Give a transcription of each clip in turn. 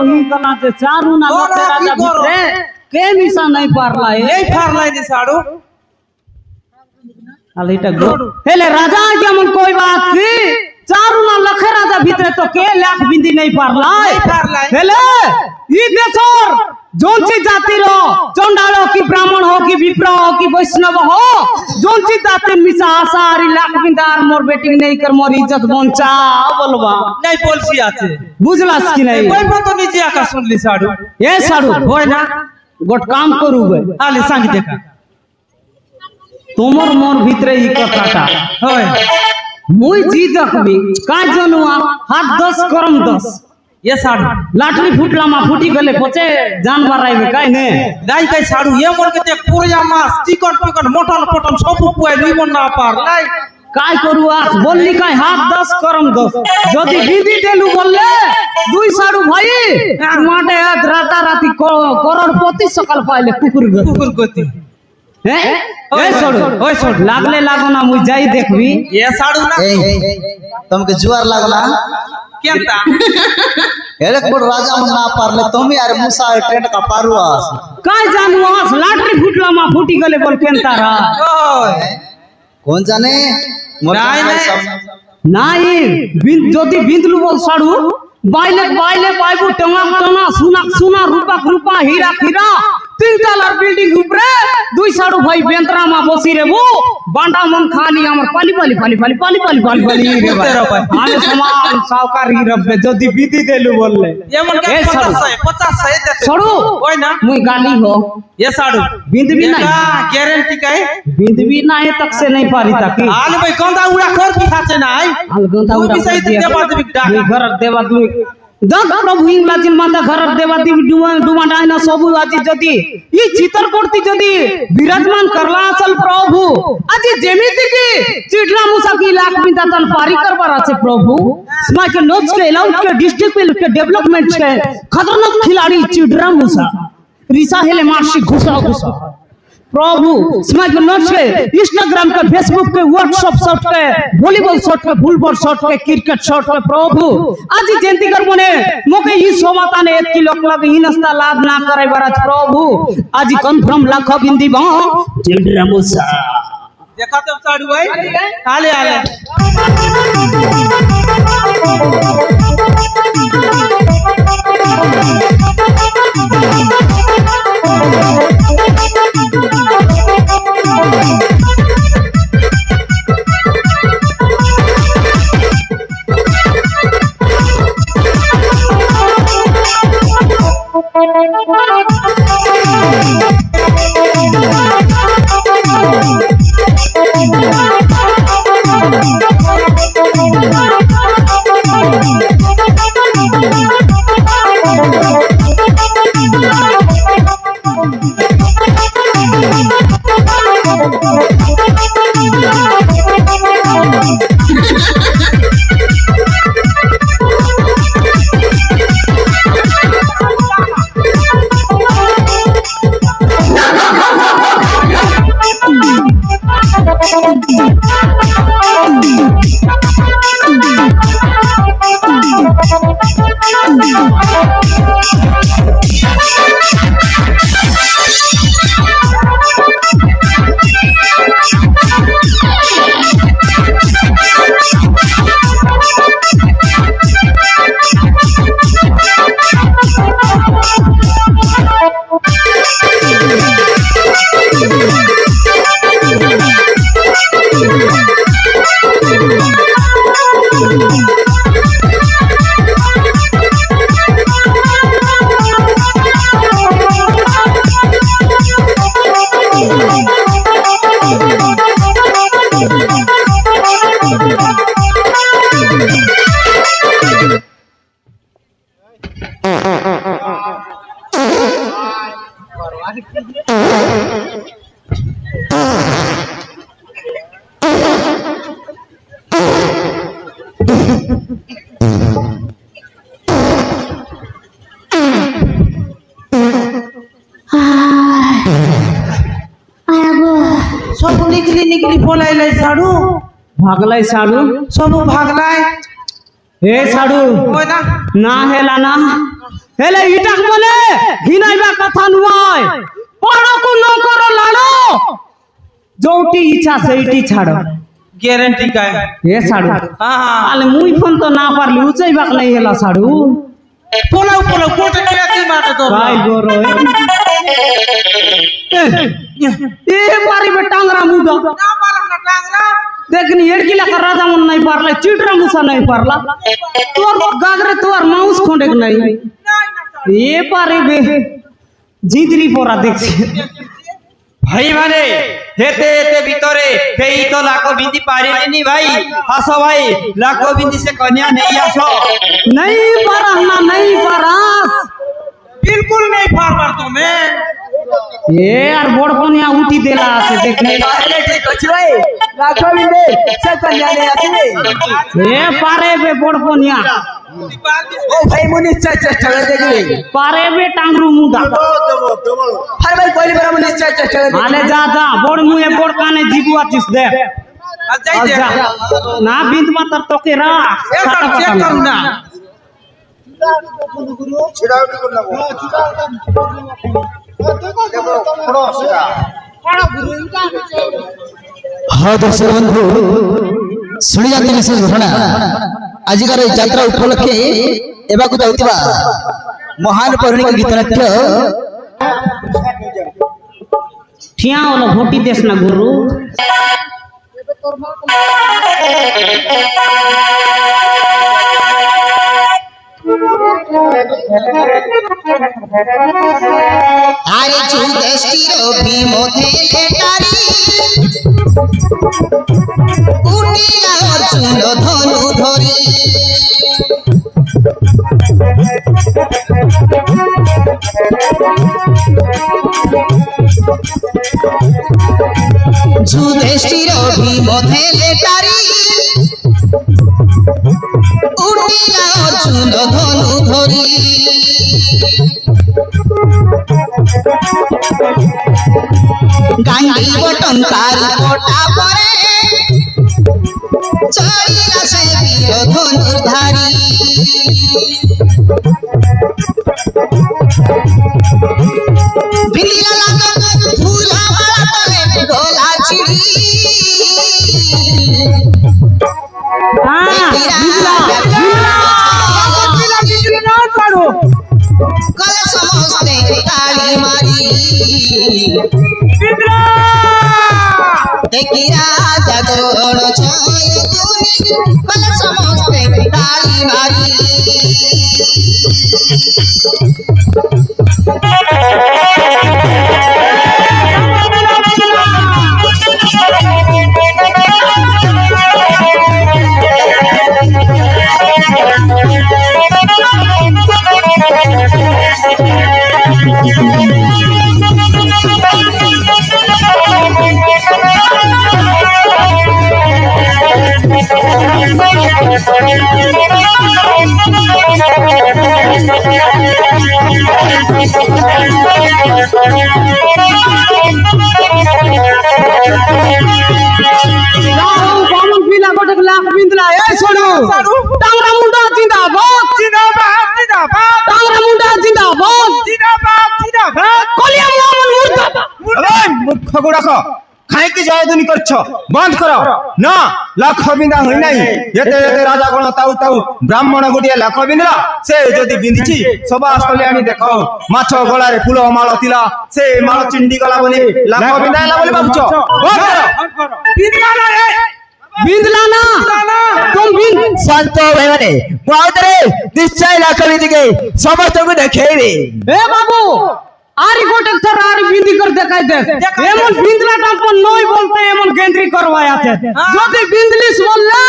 ही गला जे चारू ना लखे राजा भितरे के मिसा नहीं पारला এই ফারলাই নি সাড়ু अल इटा गो हेले राजा जेमन कोई बात की चारू ना लखे राजा भितरे तो के लाख बिंदी नहीं पारला हेले ई देशर जोनची जाति रो चंडाल हो कि ब्राह्मण हो कि विप्र हो कि वैष्णव हो जोनची जाति मिसा आसारी लाख बिंदार मोर बेटिंग नहीं कर मोर इज्जत बंचा बोलबा নাই বলছি আছে बुझलास कि नहीं কই মত নিজে একা শুনলি সাড়ু ए साडू হয় না गोट काम करू बे আলে সাঙ্গি দেখা तोमर मोर भितरे ही कथाटा হয় मुई जी देखबी का जनुआ हाथ 10 करम 10 এ সাড়ু लाटरी फुटला मा फुटी गले पचे जान माराइबे काई ने গাই গাই সাড়ু এ মোর কে দেখ পুরো মাছ চিকন চিকন মোটল পটল সব পুয়াই দুই মন না পার লাই काय करू आज बोलली काय हाथ 10 करम 10 যদি বিধি দেলু বললে দুই সাড়ু ভাই মাঠে হাত রাতারাতি করোড়পতি সকাল পাইলে কুকুর গতি কুকুর গতি হ্যাঁ ওই ছড় ওই ছড় লাগলে লাগো না মুই যাই দেখবি এ সাড়ু না तुमके जुआर लगला কেনতা एक बड़ राजा मन ना पारले तुम यार मूसा ट्रेन का पारुआस काय जानू आज लाटरी फुटला मा फुटी गले बोल केनतारा ওই कौन जाने নাই নাই নাই যদি বিন্দলু বল সাড়ু বাইলে বাইলে বাইবু টঙা টঙা সোনা সোনা রূপা রূপা হীরা হীরা তিন তলার বিল্ডিং উপরে দুই সাড়ু ভাই বেন্তরা মা বসি রেবু বান্ডা মন খালি আমার পালি পালি পালি পালি পালি পালি পালি পালি রে ভাই আমি সমান সাউকার হি রবে যদি বিধি দেলু বললে এমন কে 50 দেতে সাড়ু ওই না মুই গালি हो এ সাড়ু বিন্দবি নাই গ্যারান্টি কাই বিন্দবি নাই তক সে नहीं पारी ताकि আলে ভাই গন্দা উড়া কর কি খাচ্ছে নাই अलगंता তুই उड़ा বিষয় দেবা দিবি ডাক घर देवा दु दग प्रभु इंग्लाजिन माता घर देवा दिबी डुमा डायना सबु আজি যদি ই চিতর করতি যদি বিরাজমান করলা আসল প্রভু আজি যেমিতি কি চিটলা মুসা কি লাখ বিন্দা তন পারি করবার আছে प्रभु स्मा के नोच के अलाउट के डिस्ट्रिक्ट के डेवलपमेंट के खतरनाक खिलाड़ी चिडरा मुसा रिसा हेले मारसी घुसा घुसा प्रभु स्मा के नोच के इंस्टाग्राम के फेसबुक के व्हाट्सएप शॉट के वॉलीबॉल शॉट के फुटबॉल शॉट के क्रिकेट शॉट के प्रभु आज जयंती कर मने मोके ई सोमाताने एत की लोक लग हिनस्ता लाभ ना करे बराज प्रभु आज कन्फर्म लाख बिंदी बा चिडरा मुसा দেখাতে সাড়ু ভাই আলে আলে सब निकली निकली बोलाइले साडू भागलाई साडू सब भागलाई हे साडू ओय ना ना हेला ना হেলে ইটাক বলে ঘিনাইবা কথা নয় পড়াকু ন করো লাড়ো যোটি ইচ্ছা সেইটি ছাড়ো গ্যারেন্টি কায় এ ছাড়ো হ্যাঁ আলে মুই ফোন তো না পারলি উচাইবাক নাই হেলা ছাড়ু পোলাও পোলাও কোটে নিয়ে কি মারতে তো কাই গরো এ পারিবে টাংরা মুডা না পারলাম না টাংরা देखनी एड़कीला कर राजा मन नहीं पारला चिटरा मुसा नहीं पारला तोर गागरे तोर माउस खोंडे नहीं ये पारे बे जिंदरी पोरा देखছি ভাই মানে হেতে হেতে ভিতরে সেই তো লাখো বিন্দি পারিলেনি ভাই আসো ভাই লাখো বিন্দি সে কন্যা নেই আসো नहीं पारा ना नहीं पारा बिल्कुल नहीं पारবার তুমি ये यार बोड़ कोनिया उठी देला আছে देखने পারলে ঠিক আছে ভাই লাখো বিন্দি সে কন্যা নেই আসবে ये पारे बे बोड़ कोनिया ও ভাই মনি চেষ্টা করে দেখবি पारे बे टांगरू मुदा আর ভাই কইলি বড় মনি চেষ্টা করে आले जा जा बोड़ मुए बोड़ काने जीबू आतिस दे আর যাই और দে जा ना बिंद मातर तो के रा একবার চেক করু না हाँ दर्शक बंधु शुणी जाती विशेष घटना आजिकार यात्रा उपलक्षे एवं जाऊा महान पौराणिक गीतनाट्य ठिया वाला घोटी देश ना गुरु আরে যুধিষ্ঠির ভীমতে লেটারি উনিয়া অর্জুন ধনু ধরি যুধিষ্ঠির ভীমতে লেটারি উনিয়া অর্জুন ধনু ধরি গাঙ্গি বটন তার কোটা পরে চলিলা সে বীর ধনুর্ধারী বিন্দিলা লাগা ফুলা মালা তলে গলা ছিড়ি हां बिजला কলে সমস্তে তালি মারি দেখি রাজা গড় ছয় গুনি কলে সমস্তে তালি মারি बामन पीला कोटक लाख बिंदला ए छोड़ो टांगरा मुंडा जिंदाबाद জিন্দাবাদ জিন্দাবাদ टांगरा मुंडा जिंदाबाद জিন্দাবাদ জিন্দাবাদ কলিয়া মোহাম্মদ মুর্দাবাদ মূর্খ গুড়াক খাইকি জয়দুনি করছ বন্ধ কর না লাখ বিন্দা হই নাই এতে এতে রাজা গণ তাউ তাউ ব্রাহ্মণ গুটিয়ে লাখ বিন্দা সে যদি বিন্দিছি সবা স্থলে আনি দেখ মাছ গলারে ফুল মাল তিলা সে মাল চিন্ডি গলা বলি লাখ বিন্দা এলা বলি ভাবছ বন্ধ কর বিন্দিলা না রে बिंदला ना तुम बिंद শান্ত ভাই মানে বাউতরে নিশ্চয় লাখ বিন্দিকে সমস্তকে দেখাইবে ए बाबू आरी कोटक सर आरी बिंदी कर देखाई दे एमन बिंदला टापन नई बोलते एमन गेंद्री करवाया थे যদি बिंदलिस बोलले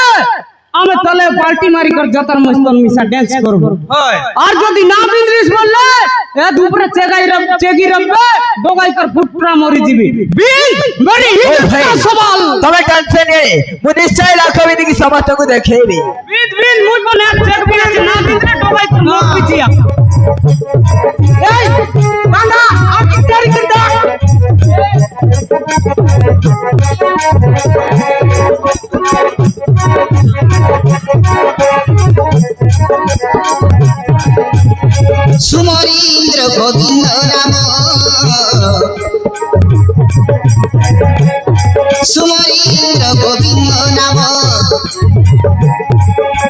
আমি তলে পার্টি মারি কর যতর মস্তন মিশা ডান্স করব হয় আর যদি না বিন্দ্রিস বললে এ দুপুরে চেগি রবে ডগাই কর ফুটরা মরি দিবি বিন বড়ি হিন্দা সবাল তবে টেনশন নেই মু নিশ্চয় লাখ বিন্দিকে সমস্তকে দেখাইবে বিন মুই বনে চেক বিনা না বিন্দ্রে ডগাই কর মর পিছিয়া এই বান্দা আর কি তারি কিটা সুমরীন্দ্র গোবিন্দ নাম সুমরীন্দ্র গোবিন্দ নাম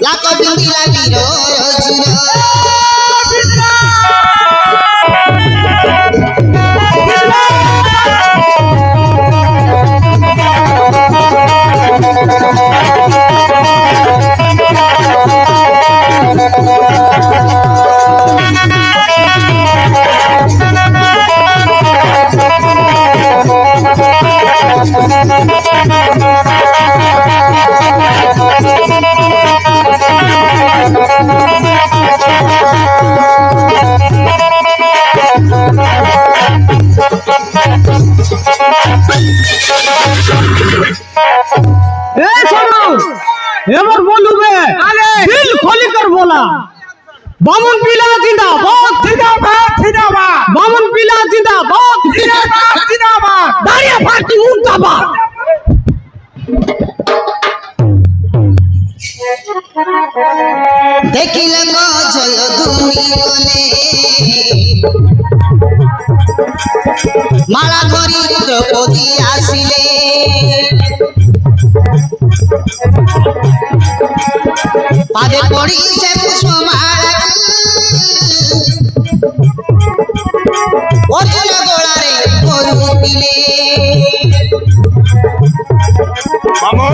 লাখ বিন্দিলা বীর অর্জুন ए सुनो एबार बोलूबे अरे दिल खोली कर बोला बामन पीला जिंदाबाद जिंदाबाद जिंदाबाद बामन पीला जिंदाबाद जिंदाबाद जिंदाबाद दाढ़िया पार्टी मुर्दाबाद দেখিলে জয় দুই বলে মালা ধরি দ্রৌপদী আসিলে পাদে পড়ি সে পুষ্পমালা অর্জুন গোড়ারে করুতিলে মামু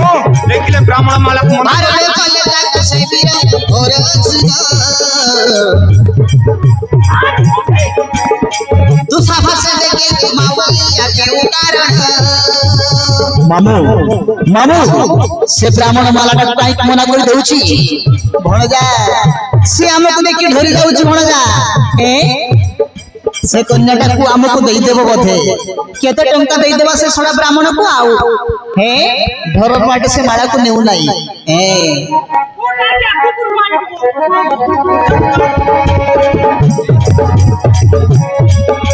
দেখিলে ব্রাহ্মণ মালাକୁ মনে মারলে কলে তাকে সে বীর অর্জুন দুঃসাহসে দেখে মাওয়া কেউ কারণ মামু মামু সে ব্রাহ্মণ মালাটা কাই মনা করে দউছি ভଣଜା সে আমাকে দেখি ধরি যাଉଛି ভଣଜା ସେ କନ୍ୟାଟାକୁ ଆମକୁ ଦେଇଦେବ ବୋଧେ କେତେ ଟଙ୍କା ଦେଇଦେବା ସେ ଶଳା ବ୍ରାହ୍ମଣକୁ ଆଉ ହେ ଧର ପାଟେ ସେ ମାଳାକୁ ନେଉ ନାହିଁ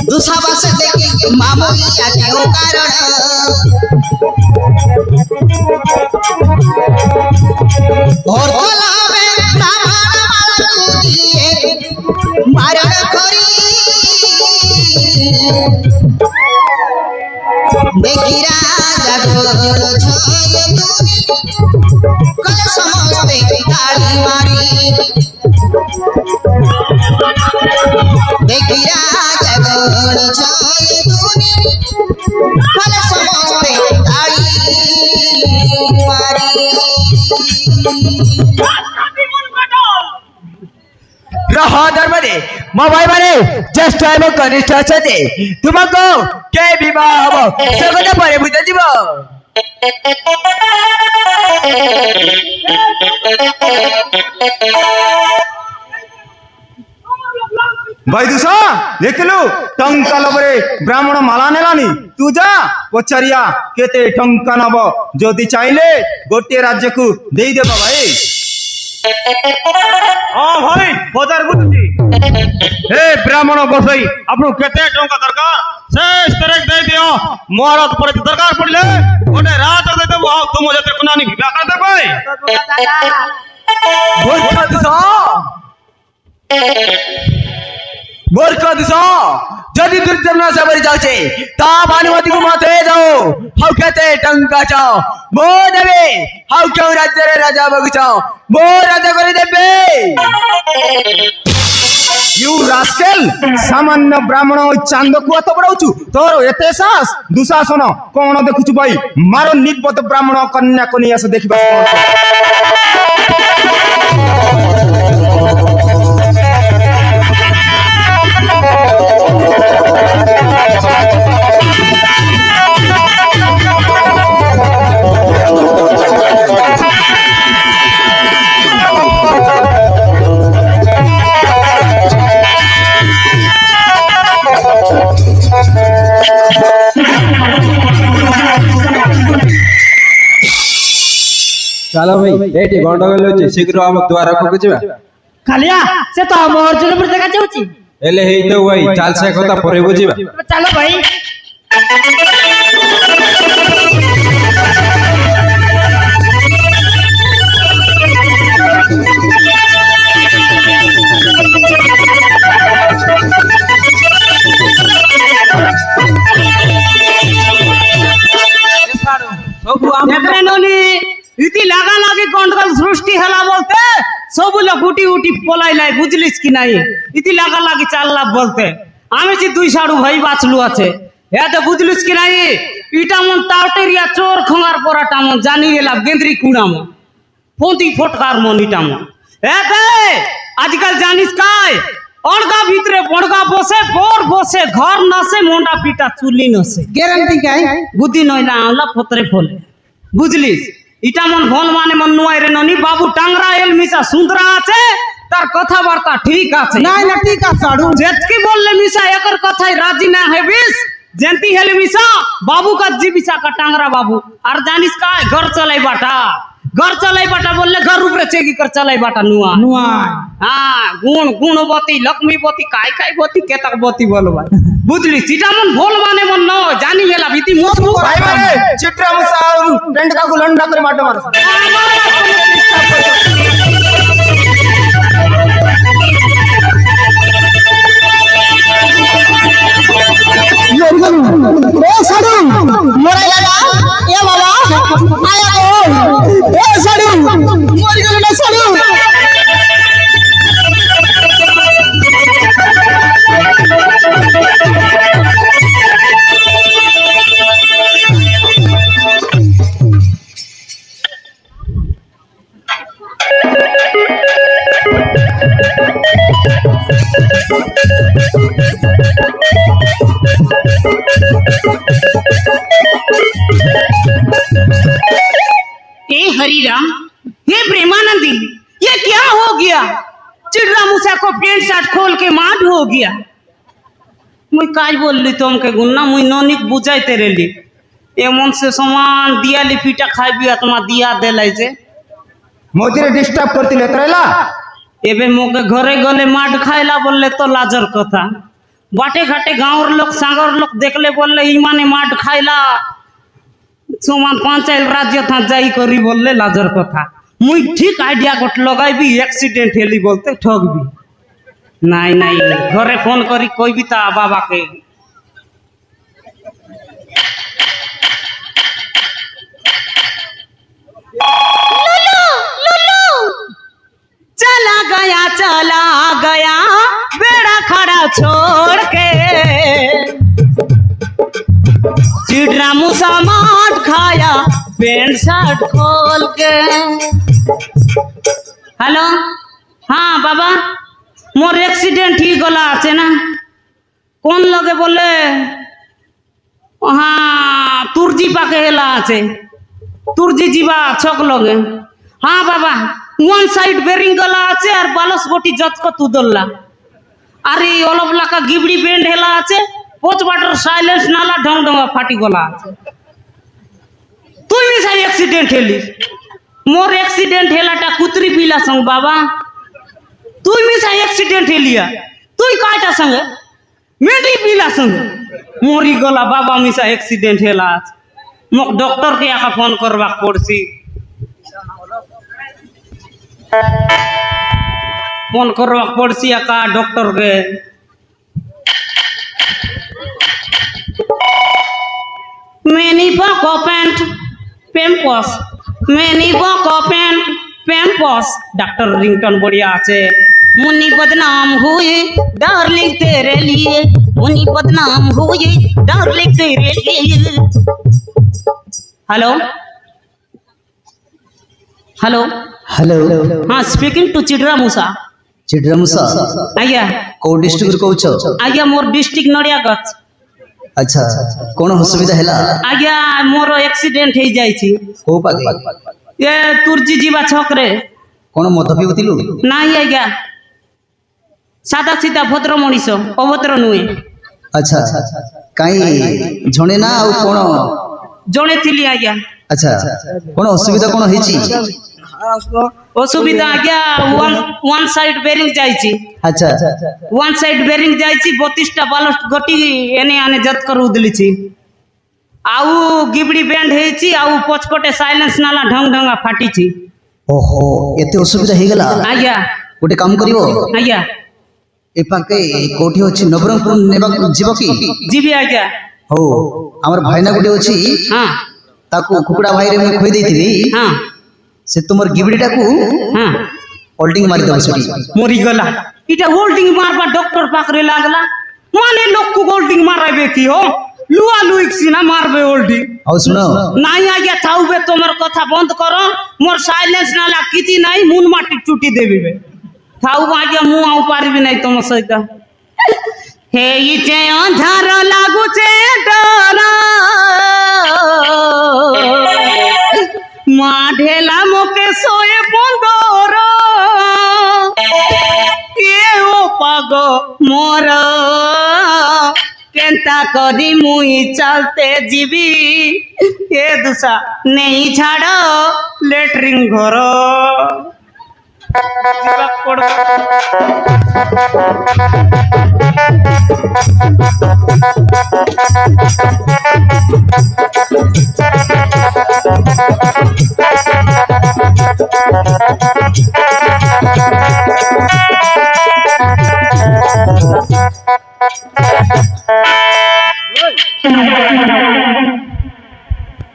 দুঃসাহসে দেখে মামুয়া কেউ কারণ ভর্ত লাভে ব্রাহ্মণ মালাକୁ দিয়ে মারণ করি দেখি রাজা ঘোর ছয় দুনি কলে সমস্তে তালি মারি দেখি রাজা ঘোর ছয় দুনি কলে সমস্তে তালি মারি ଗ୍ରହ ଧର୍ମରେ ମୋ ଭାଇମାନେ ଜ୍ୟେଷ୍ଠ ଏବଂ କନିଷ୍ଠ ଅଛନ୍ତି ତୁମକୁ କେ ବିବାହ ହବ ସେ କଥା ପରେ ବୁଝାଯିବ ବୈଦୁଷ ଦେଖିଲୁ ଟଙ୍କା ଲୋଭରେ ବ୍ରାହ୍ମଣ ମାଲା ନେଲାନି ତୁ ଯା ପଚାରିଆ କେତେ ଟଙ୍କା ନବ ଯଦି ଚାହିଁଲେ ଗୋଟିଏ ରାଜ୍ୟକୁ ଦେଇଦେବ ଭାଇ ହଁ ଭାଇ ବଜାର ବୁଝୁଛି हे ब्राह्मण गोसाई आपको केते टंका दरकार शेष तारीख दे दियो मोहरत पर दरकार पड़ले गोटे रात दे देबो आ तुम जते कुनानी विवाह कर देबे मूर्ख दिसो जदि दुर्जन से मरी जाउछे ता भानुमती को माथे जाओ हाउ केते टंका चाओ मो देबे हाउ क्यों राज्य रे राजा बगुचाओ मो राजा करे देबे यू रास्केल सामान्य ब्राह्मण चांद को तो बड़ाउछु तोर एते साहस दुशासन कोन देखुछु भाई मारो निबत ब्राह्मण कन्या को नियास देखिबा चलो भाई एटी गंडगोल होची शीघ्र हम द्वार को जिबा कालिया से तो हम अर्जुन पर देखा जाउची एले हेई तो भाई चाल से कथा परे बुझिबा चलो भाई ইতি লাগা লাগি গন্ডগোল সৃষ্টি হেলা বলতে সবু লোক উঠি উঠি পলাই লাই বুঝলিস কি নাই ইতি লাগা লাগি চাল্লা বলতে আমি যে দুই সাড়ু ভাই বাঁচলু আছে এতে বুঝলিস কি নাই ইটা মন তাউটেরিয়া চোর খঙার পরাটা মন জানি এলাম গেন্দ্রি কুড়া মন ফোঁতি ফটকার মন ইটা মন এতে আজকাল জানিস কাই অড়গা ভিতরে বড়গা বসে বড় বসে ঘর নসে মোন্ডা পিটা চুলি নসে গ্যারান্টি কাই বুদ্ধি নইলা আনলা ফতরে ফলে বুঝলিস ইটা মন ভল মানে মন নুয়াই রে ননি বাবু টাংরা এল মিশা সুন্দরা আছে তার কথাবার্তা ঠিক আছে নাই না ঠিক আছে আড়ু যেতকি বললে মিশা একর কথাই রাজি না হেবিস জেন্তি হেলে মিশা বাবু কা জীবিসা কা টাংরা বাবু আর জানিস কাই ঘর চলাই বাটা বললে ঘর উপরে চেকি কর চলাই বাটা নুয়া নুয়াই হ্যাঁ গুণবতী লক্ষ্মীবতী কাই বতী কেতাক বতী বলবা বুঝলি সেটা মন ভুল মানে মন ন জানি গেলা ভীতি মুসবু ভাই মানে চিত্রা মুসা টেন্ট কাকু লন্ডা করে মারতে মার এ সাধু মরে গেল এ বাবা আয়া গো এ সাধু মরে গেল না সাধু हे हरि राम हे प्रेमानंदी ये क्या हो गया चिड़रा मूसा को पेंट शर्ट खोल के मार हो गया मुई काज बोलली तुमके गुन्ना मुई ननिक बुझाइते रेली एमन से समान दिया लिपिटा खाइबी आत्मा दिया देलाई जे मोतीरे डिस्टर्ब करतिले तरेला एबे मोके घरे गले माड खाइला बोलले तो लाजर कथा बाटे घाटे गाँवर लोग सांगर लोग देखले बोलले इमाने माड खाइला समान पंचायत राज्य था जाई करी बोलले लाजर कथा मुई ठीक आइडिया गोट लगाइबी एक्सीडेंट हेली बोलते ठगबी नहीं नहीं घरे फोन करी कोई भी ता बाबा के चला गया बेड़ा खड़ा छोड़ के चिड़रा मूसा मार खाया पेंट शर्ट खोल के हेलो हाँ बाबा मोर एक्सीडेंट ही गला আছে না কোন লগে বলে हाँ तुरजी पाके हेला আছে तुरजी जीवा छक लगे हाँ बाबा वन साइड बेरिंग गला আছে আর বালস বটি যতক তুদল্লা আরে অলবলা কা গিবড়ি বেন্ড হেলা আছে পোচ বাটার সাইলেন্স নালা ঢং ঢঙ্গা ফাটি গলা আছে তুই মিশাই एक्सीडेंट হেলি মোর एक्सीडेंट হেলাটা কুতরি পিলা সঙ্গ বাবা তুই মিশাই एक्सीडेंट হেলিয়া তুই কাইটা সঙ্গে মেডি পিলা সঙ্গে মরি গলা বাবা মিশা एक्सीडेंट হেলা আছে মোক ডক্টর কে আকা ফোন করবা পড়ছি फोन करवा पड़सी का डॉक्टर के मैनी बको पेंट पेम्पस मैनी बको पेंट पेम्पस डॉक्टर रिंगटन बढ़िया আছে मुन्नी बदनाम हुए डार्लिंग तेरे लिए मुन्नी बदनाम हुए डार्लिंग तेरे लिए हेलो हेलो हेलो हाँ स्पीकिंग टू चिड़रा मूसा चिड़रा मूसा आज्ञा को डिस्ट्रिक्ट कहूछ आज्ञा मोर डिस्ट्रिक्ट नड़िया गछ अच्छा कोन असुविधा हैला आज्ञा मोर एक्सीडेंट हो जाइछि को पागे ये तुरजी जीवा छकरे कोन मद पिउतिलु नाही आज्ञा सादा सीधा भद्र मनीष अभद्र नुए अच्छा काई जणे ना आ कोन जणे थिली आज्ञा अच्छा कोन असुविधा कोन हेची असुविधा आज्ञा वन साइड बेरिंग जाइछि अच्छा वन साइड बेरिंग जाइछि 32टा बालस्ट गटी एने आने जत कर उदलिछि आउ गिबड़ी बैंड हेछि आउ पचपटे साइलेंस नाला ढंग ढंगा फाटिछि ओहो एते असुविधा हे गेला आज्ञा गोटे काम करिवो आज्ञा ए पाके कोठी अछि नवरंगपुर नेबा जीव की जीवी आज्ञा हो हमर भाईना गोटे अछि हाँ ताकू कुकुड़ा भाई रे मैं खोई देइथिली हाँ से तुमर गिबड़ीटा को हाँ होल्डिंग मारी दो सटी मरीगला इटा होल्डिंग मारबा डॉक्टर पाखरे लागला माने लोग को होल्डिंग माराबे की हो लुआ लुइक सिना मारबे होल्डिंग और सुनो নাই আগে থাউবে তোমার কথা বন্ধ করো মোর সাইলেন্স নালা কিতি নাই মুন মাটি চুটি দেবিবে থাউ আগে মু আউ পারবি নাই তোমার সহিত হে ইতে অন্ধার লাগুছে ডর মা ঢেলা মোকে সোয়ে বন্দর কে ও পাগ মোর কেনতা করি মুই চলতে ଯିବି এ দুসা নেই ছাড় লেটরিং ঘর ଯିବାକୁ ପଡିବ।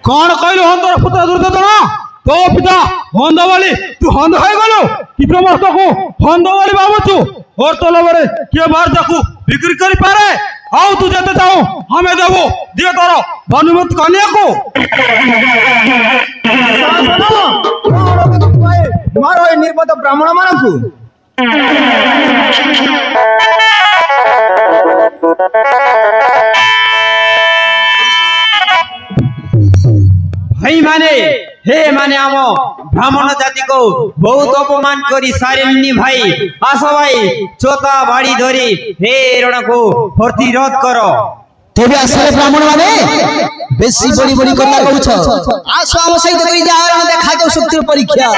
कौन कहलु हंदर पुत्र दुर्योधन तो पिता हंद वाली तू हंद हो गलु कि प्रमस्त को हंद वाली बाबू और तो लबरे के बार जाकू बिक्री करी पारे आओ तू जेते जाओ हमें देबो दिए तोर भानुमत कन्या को मारो ए निर्बोध ब्राह्मण मानकु भाई माने हे माने आम ब्राह्मण जाति को बहुत अपमान करी सारिनी भाई आस भाई चोता बाड़ी धरी हे रण को प्रतिरोध करो तेबे आसले ब्राह्मण माने बेसी बड़ी बड़ी कथा कहउछ आसो हम सहित करी जा रण देखा दो शक्ति परीक्षा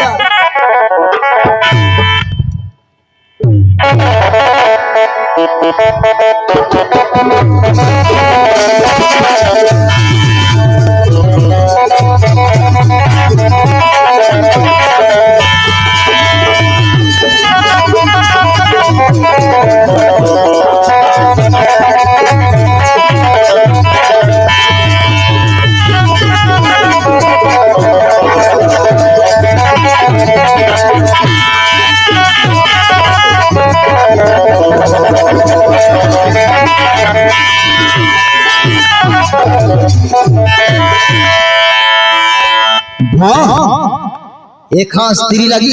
एक स्त्री लगी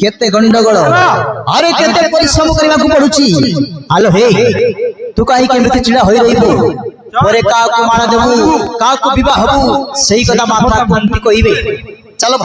केते गंडगोल अरे केते परिश्रम करबा को पड़ुची आलो हे तू काई केमिति चिड़ा होई रहिबो परे का को मार देबू का को विवाह हबू सही कथा माता कुंती कहिबे चलो